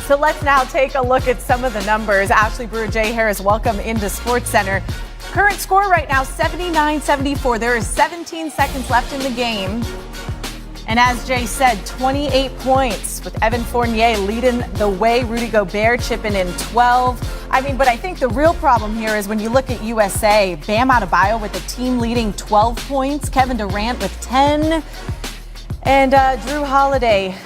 So let's now take a look at some of the numbers. Ashley Brewer, Jay Harris, welcome into SportsCenter. Current score right now, 79-74. There is 17 seconds left in the game. And as Jay said, 28 points with Evan Fournier leading the way. Rudy Gobert chipping in 12. But I think the real problem here is when you look at USA, Bam Adebayo with the team leading 12 points, Kevin Durant with 10, and Drew Holiday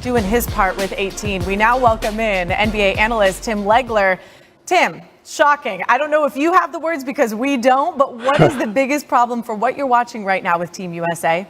doing his part with 18. We now welcome in NBA analyst Tim Legler. Tim, shocking. I don't know if you have the words because we don't, but what is the biggest problem for what you're watching right now with Team USA?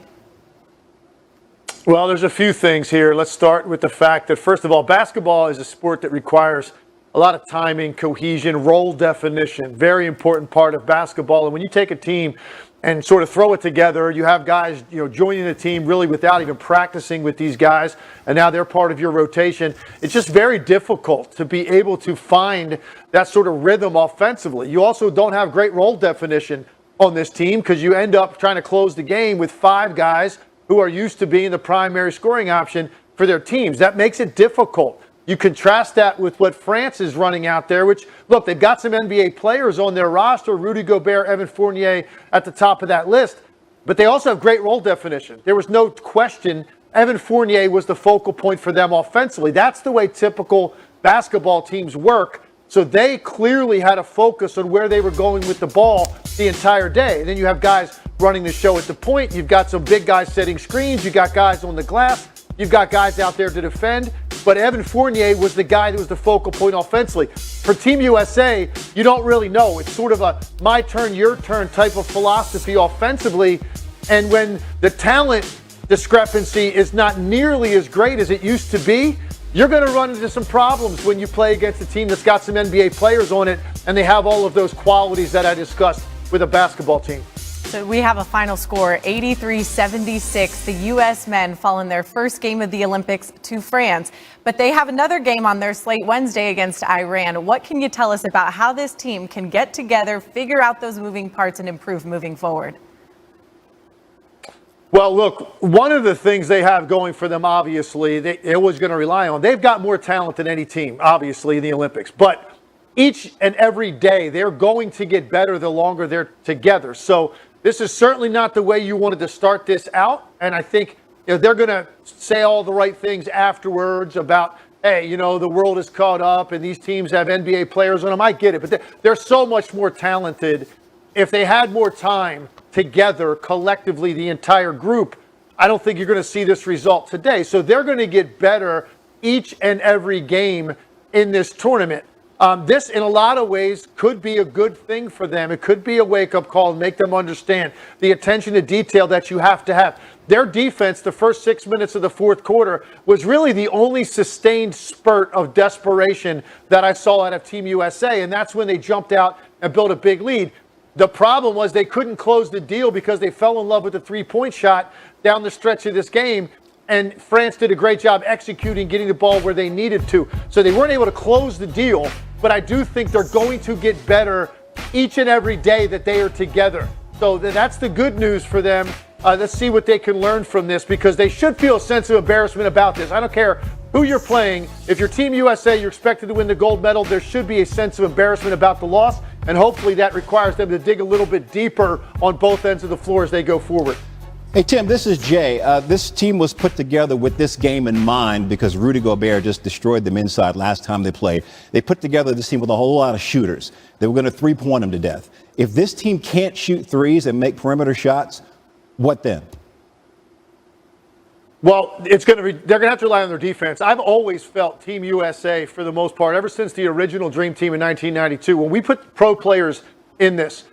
Well, there's a few things here. Let's start with the fact that, first of all, basketball is a sport that requires a lot of timing, cohesion, role definition. Very important part of basketball. And when you take a team and sort of throw it together, you have guys, joining the team really without even practicing with these guys, and now they're part of your rotation. It's just very difficult to be able to find that sort of rhythm offensively. You also don't have great role definition on this team because you end up trying to close the game with 5 guys who are used to being the primary scoring option for their teams. That makes it difficult. You contrast that with what France is running out there, which, look, they've got some NBA players on their roster, Rudy Gobert, Evan Fournier at the top of that list, but they also have great role definition. There was no question Evan Fournier was the focal point for them offensively. That's the way typical basketball teams work. So they clearly had a focus on where they were going with the ball the entire day. And then you have guys running the show at the point. You've got some big guys setting screens. You've got guys on the glass. You've got guys out there to defend. But Evan Fournier was the guy that was the focal point offensively. For Team USA, you don't really know. It's sort of a my turn, your turn type of philosophy offensively. And when the talent discrepancy is not nearly as great as it used to be, you're going to run into some problems when you play against a team that's got some NBA players on it and they have all of those qualities that I discussed with a basketball team. So we have a final score, 83-76. The U.S. men fall in their first game of the Olympics to France, but they have another game on their slate Wednesday against Iran. What can you tell us about how this team can get together, figure out those moving parts, and improve moving forward? Well, look, one of the things they have going for them, obviously, they're always going to rely on. They've got more talent than any team, obviously, in the Olympics. But each and every day, they're going to get better the longer they're together. So this is certainly not the way you wanted to start this out. And I think they're going to say all the right things afterwards about, hey, the world is caught up and these teams have NBA players on them. I get it. But they're so much more talented. If they had more time together, collectively, the entire group, I don't think you're going to see this result today. So they're going to get better each and every game in this tournament. This, in a lot of ways, could be a good thing for them. It could be a wake-up call and make them understand the attention to detail that you have to have. Their defense, the first 6 minutes of the fourth quarter, was really the only sustained spurt of desperation that I saw out of Team USA, and that's when they jumped out and built a big lead. The problem was they couldn't close the deal because they fell in love with the three-point shot down the stretch of this game, and France did a great job executing, getting the ball where they needed to. So they weren't able to close the deal, but I do think they're going to get better each and every day that they are together. So that's the good news for them. Let's see what they can learn from this because they should feel a sense of embarrassment about this. I don't care who you're playing. If you're Team USA, you're expected to win the gold medal. There should be a sense of embarrassment about the loss, and hopefully that requires them to dig a little bit deeper on both ends of the floor as they go forward. Hey, Tim, this is Jay. This team was put together with this game in mind because Rudy Gobert just destroyed them inside last time they played. They put together this team with a whole lot of shooters. They were going to three-point them to death. If this team can't shoot threes and make perimeter shots, what then? Well, they're going to have to rely on their defense. I've always felt Team USA, for the most part, ever since the original Dream Team in 1992, when we put pro players in this,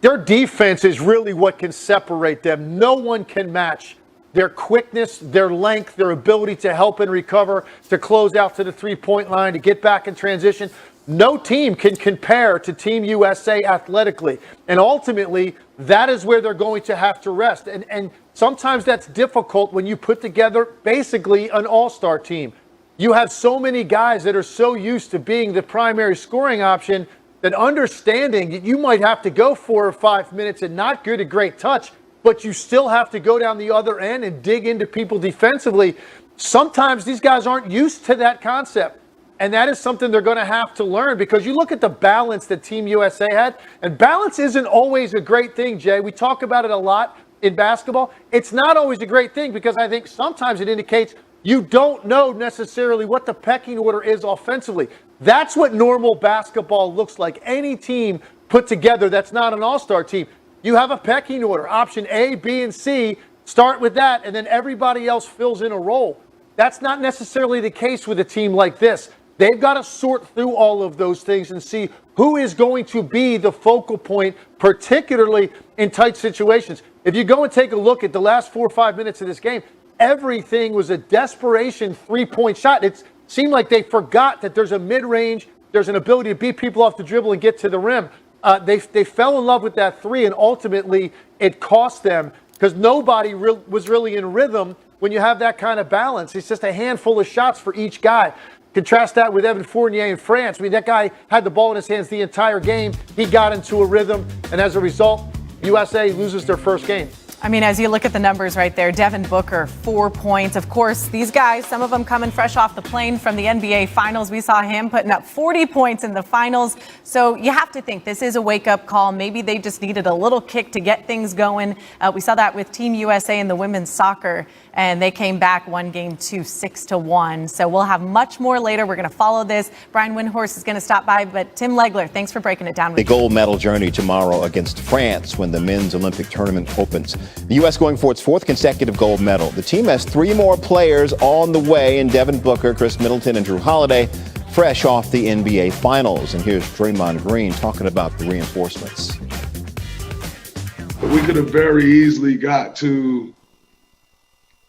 their defense is really what can separate them. No one can match their quickness, their length, their ability to help and recover, to close out to the three-point line, to get back in transition. No team can compare to Team USA athletically. And ultimately, that is where they're going to have to rest. And sometimes that's difficult when you put together basically an all-star team. You have so many guys that are so used to being the primary scoring option that understanding that you might have to go 4 or 5 minutes and not get a great touch, but you still have to go down the other end and dig into people defensively. Sometimes these guys aren't used to that concept. And that is something they're going to have to learn, because you look at the balance that Team USA had, and balance isn't always a great thing, Jay. We talk about it a lot in basketball. It's not always a great thing, because I think sometimes it indicates you don't know necessarily what the pecking order is offensively. That's what normal basketball looks like. Any team put together that's not an all-star team, you have a pecking order. Option A, B, and C, start with that, and then everybody else fills in a role. That's not necessarily the case with a team like this. They've got to sort through all of those things and see who is going to be the focal point, particularly in tight situations. If you go and take a look at the last 4 or 5 minutes of this game, everything was a desperation three-point shot. It seemed like they forgot that there's a mid-range, there's an ability to beat people off the dribble and get to the rim. They fell in love with that three, and ultimately it cost them, because nobody was really in rhythm when you have that kind of balance. It's just a handful of shots for each guy. Contrast that with Evan Fournier in France. I mean, that guy had the ball in his hands the entire game. He got into a rhythm, and as a result, USA loses their first game. I mean, as you look at the numbers right there, Devin Booker, 4 points. Of course, these guys, some of them coming fresh off the plane from the NBA Finals. We saw him putting up 40 points in the finals. So you have to think this is a wake-up call. Maybe they just needed a little kick to get things going. We saw that with Team USA in the women's soccer, and they came back one game to 6-1. So we'll have much more later. We're going to follow this. Brian Windhorst is going to stop by, but Tim Legler, thanks for breaking it down with The gold medal journey tomorrow against France when the men's Olympic tournament opens. The U.S. going for its fourth consecutive gold medal. The team has 3 more players on the way in Devin Booker, Chris Middleton, and Drew Holiday, fresh off the NBA Finals. And here's Draymond Green talking about the reinforcements. We could have very easily got to,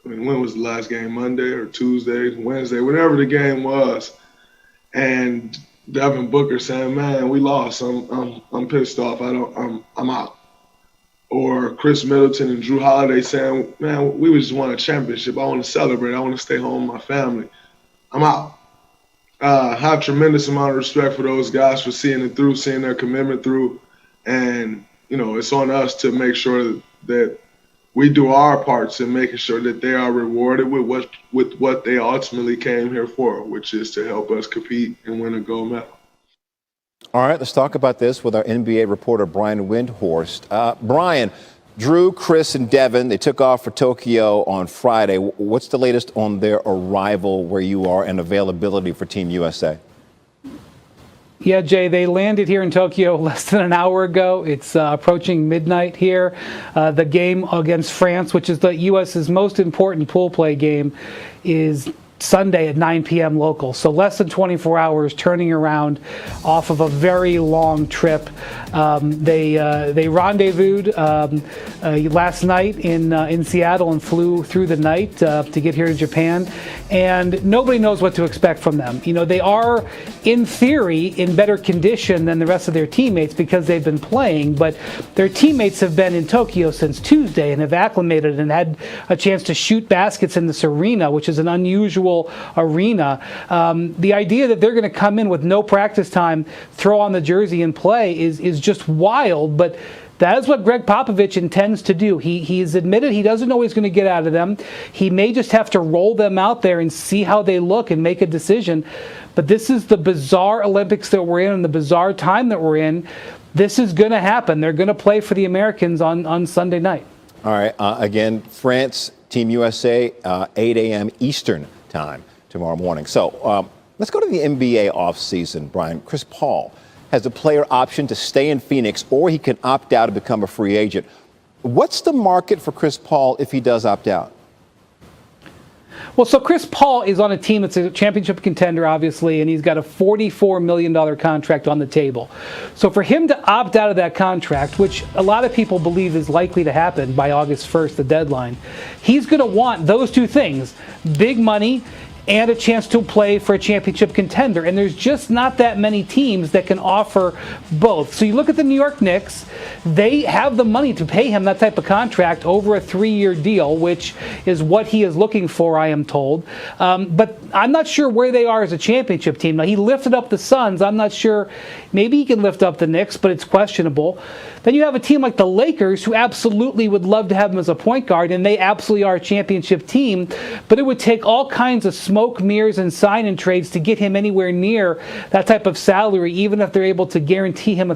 when was the last game? Monday or Tuesday, Wednesday, whatever the game was, and Devin Booker saying, "Man, we lost. I'm pissed off. I'm out." Or Chris Middleton and Drew Holiday saying, "Man, we just won a championship. I want to celebrate. I want to stay home with my family. I'm out." I have tremendous amount of respect for those guys for seeing it through, seeing their commitment through, and it's on us to make sure that we do our parts in making sure that they are rewarded with what they ultimately came here for, which is to help us compete and win a gold medal. All right, let's talk about this with our NBA reporter, Brian Windhorst. Brian, Drew, Chris, and Devin, they took off for Tokyo on Friday. What's the latest on their arrival where you are and availability for Team USA? Yeah, Jay, they landed here in Tokyo less than an hour ago. It's approaching midnight here. The game against France, which is the U.S.'s most important pool play game, is Sunday at 9 p.m. local. So less than 24 hours turning around off of a very long trip. They rendezvoused last night in Seattle and flew through the night to get here to Japan. And nobody knows what to expect from them. They are, in theory, in better condition than the rest of their teammates because they've been playing, but their teammates have been in Tokyo since Tuesday and have acclimated and had a chance to shoot baskets in this arena, which is an unusual arena. The idea that they're going to come in with no practice time, throw on the jersey and play is just wild, but that is what Greg Popovich intends to do. He's admitted he doesn't know what he's going to get out of them. He may just have to roll them out there and see how they look and make a decision. But this is the bizarre Olympics that we're in and the bizarre time that we're in. This is going to happen. They're going to play for the Americans on Sunday night. All right. Again, France, Team USA, 8 a.m. Eastern time tomorrow morning. So let's go to the NBA offseason, Brian. Chris Paul has a player option to stay in Phoenix, or he can opt out and become a free agent. What's the market for Chris Paul if he does opt out? Well, so Chris Paul is on a team that's a championship contender, obviously, and he's got a $44 million contract on the table. So for him to opt out of that contract, which a lot of people believe is likely to happen by August 1st, the deadline, he's going to want those two things, big money and a chance to play for a championship contender. And there's just not that many teams that can offer both. So you look at the New York Knicks, they have the money to pay him that type of contract over a 3-year deal, which is what he is looking for, I am told. But I'm not sure where they are as a championship team. Now, he lifted up the Suns. I'm not sure. Maybe he can lift up the Knicks, but it's questionable. Then you have a team like the Lakers, who absolutely would love to have him as a point guard, and they absolutely are a championship team. But it would take all kinds of smoke, mirrors, and sign-in trades to get him anywhere near that type of salary, even if they're able to guarantee him a